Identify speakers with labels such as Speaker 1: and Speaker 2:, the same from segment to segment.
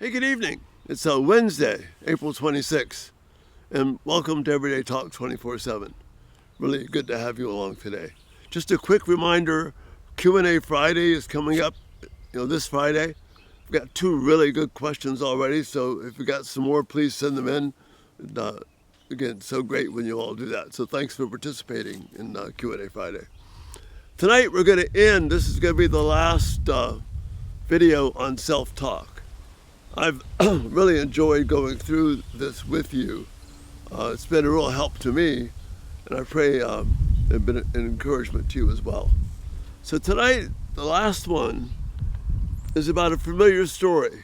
Speaker 1: Hey, good evening. It's Wednesday, April 26th, and welcome to Everyday Talk 24/7. Really good to have you along today. Just a quick reminder, Q&A Friday is coming up, this Friday. We've got two really good questions already, so if you got some more, please send them in. Again, so great when you all do that. So thanks for participating in Q&A Friday. Tonight we're going to end, this is going to be the last video on self-talk. I've really enjoyed going through this with you. It's been a real help to me, and I pray it's been an encouragement to you as well. So tonight, the last one is about a familiar story.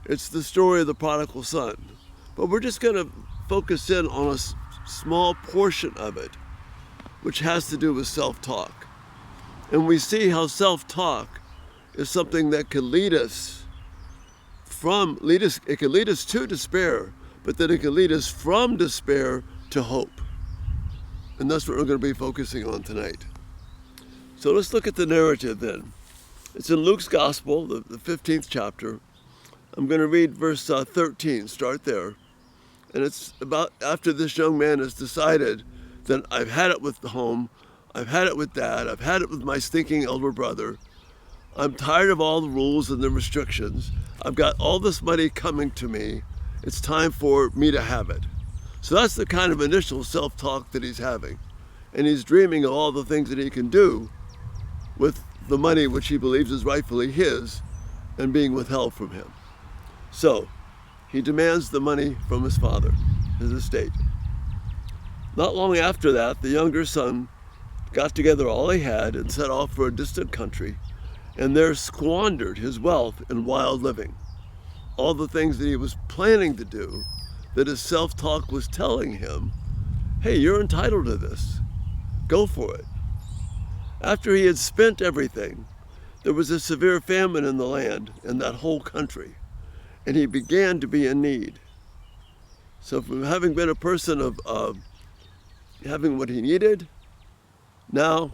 Speaker 1: It's the story of the Prodigal Son. But we're just going to focus in on a small portion of it, which has to do with self-talk. And we see how self-talk is something that can lead us it can lead us to despair, but then it can lead us from despair to hope. And that's what we're going to be focusing on tonight. So let's look at the narrative then. It's in Luke's Gospel, the 15th chapter. I'm going to read verse 13, start there. And it's about after this young man has decided that I've had it with the home, I've had it with dad, I've had it with my stinking elder brother. I'm tired of all the rules and the restrictions. I've got all this money coming to me. It's time for me to have it. So that's the kind of initial self-talk that he's having. And he's dreaming of all the things that he can do with the money which he believes is rightfully his and being withheld from him. So he demands the money from his father, his estate. Not long after that, the younger son got together all he had and set off for a distant country, and there squandered his wealth in wild living. All the things that he was planning to do, that his self-talk was telling him, hey, you're entitled to this. Go for it. After he had spent everything, there was a severe famine in the land, in that whole country, and he began to be in need. So from having been a person of having what he needed, now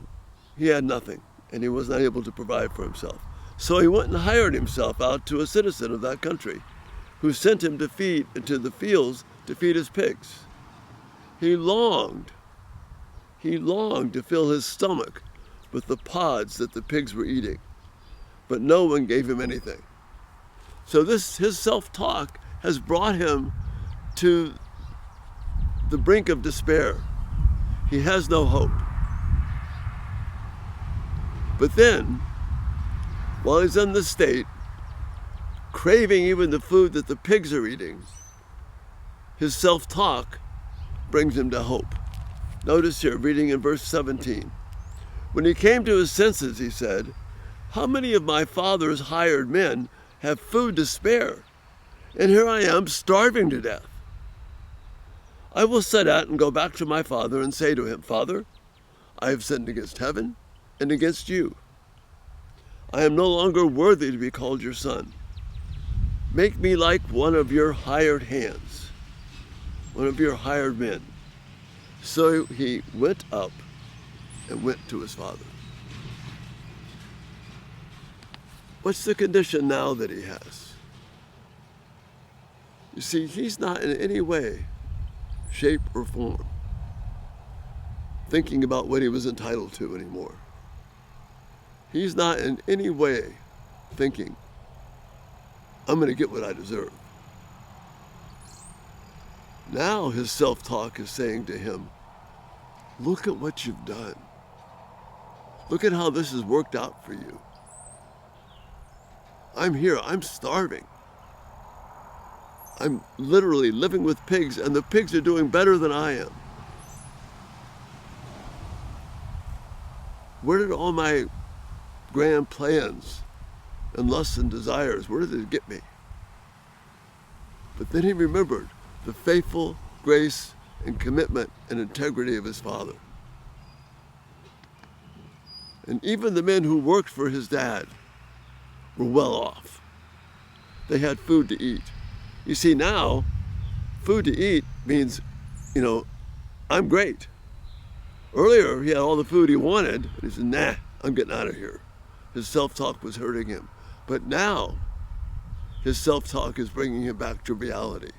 Speaker 1: he had nothing, and he was not able to provide for himself. So he went and hired himself out to a citizen of that country, who sent him to feed into the fields to feed his pigs. He longed to fill his stomach with the pods that the pigs were eating, but no one gave him anything. So his self-talk has brought him to the brink of despair. He has no hope. But then, while he's in this state, craving even the food that the pigs are eating, his self-talk brings him to hope. Notice here, reading in verse 17. When he came to his senses, he said, how many of my father's hired men have food to spare? And here I am starving to death. I will set out and go back to my father and say to him, Father, I have sinned against heaven and against you. I am no longer worthy to be called your son. Make me like one of your hired hands, one of your hired men. So he went up and went to his father. What's the condition now that he has? You see, he's not in any way, shape, or form thinking about what he was entitled to anymore. He's not in any way thinking, I'm going to get what I deserve. Now his self-talk is saying to him, look at what you've done. Look at how this has worked out for you. I'm here, I'm starving. I'm literally living with pigs, and the pigs are doing better than I am. Where did all my grand plans and lusts and desires, where did it get me? But then he remembered the faithful grace and commitment and integrity of his father. And even the men who worked for his dad were well off. They had food to eat. You see, now, food to eat means, I'm great. Earlier, he had all the food he wanted, and he said, nah, I'm getting out of here. His self-talk was hurting him. But now, His self-talk is bringing him back to reality.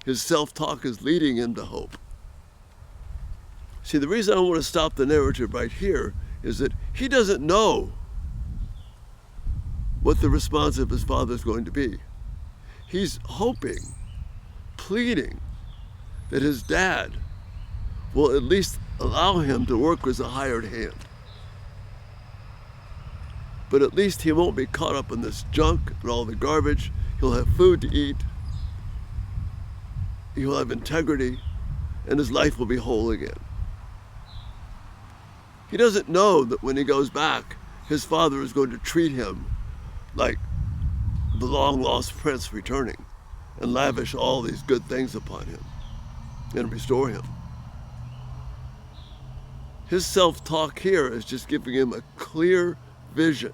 Speaker 1: His self-talk is leading him to hope. See, the reason I want to stop the narrative right here is that he doesn't know what the response of his father is going to be. He's hoping, pleading that his dad will at least allow him to work as a hired hand. But at least he won't be caught up in this junk and all the garbage. He'll have food to eat. He'll have integrity, and his life will be whole again. He doesn't know that when he goes back, his father is going to treat him like the long-lost prince returning and lavish all these good things upon him and restore him. His self-talk here is just giving him a clear vision.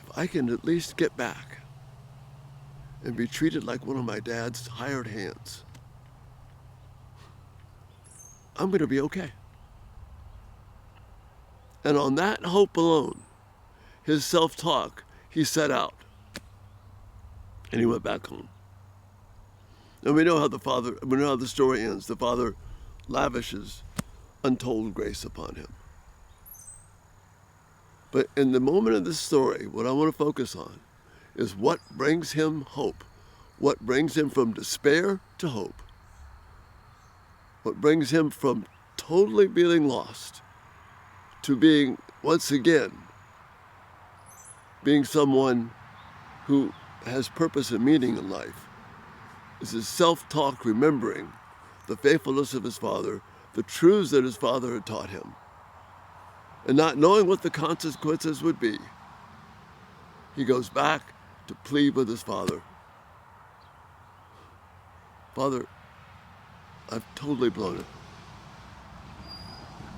Speaker 1: If I can at least get back and be treated like one of my dad's hired hands, I'm going to be okay. And on that hope alone, his self-talk, he set out. And he went back home. And we know how the story ends. The father lavishes untold grace upon him. But in the moment of this story, what I want to focus on is what brings him hope. What brings him from despair to hope. What brings him from totally being lost to being, once again, being someone who has purpose and meaning in life is his self-talk, remembering the faithfulness of his father, the truths that his father had taught him, and not knowing what the consequences would be. He goes back to plead with his father. Father, I've totally blown it.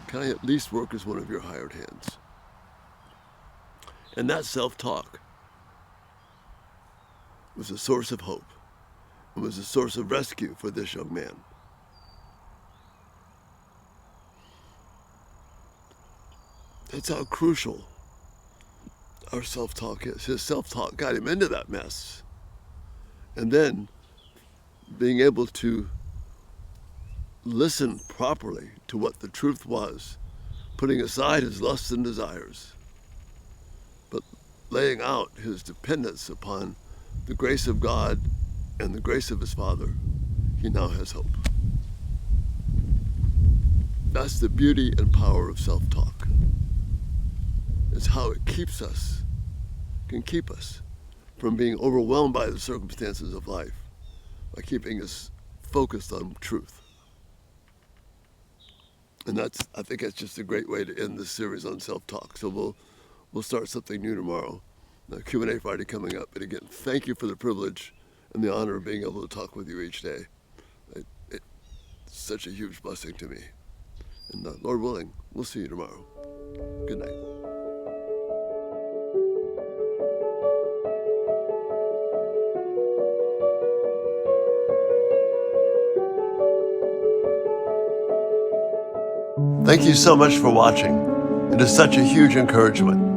Speaker 1: Can I at least work as one of your hired hands? And that self-talk was a source of hope. It was a source of rescue for this young man. That's how crucial our self-talk is. His self-talk got him into that mess. And then being able to listen properly to what the truth was, putting aside his lusts and desires, but laying out his dependence upon the grace of God and the grace of his Father, he now has hope. That's the beauty and power of self-talk. It's how it can keep us from being overwhelmed by the circumstances of life, by keeping us focused on truth. And I think that's just a great way to end this series on self-talk. So we'll start something new tomorrow. Q&A Friday coming up. And again, thank you for the privilege and the honor of being able to talk with you each day. It's such a huge blessing to me. And Lord willing, we'll see you tomorrow. Good night. Thank you so much for watching. It is such a huge encouragement.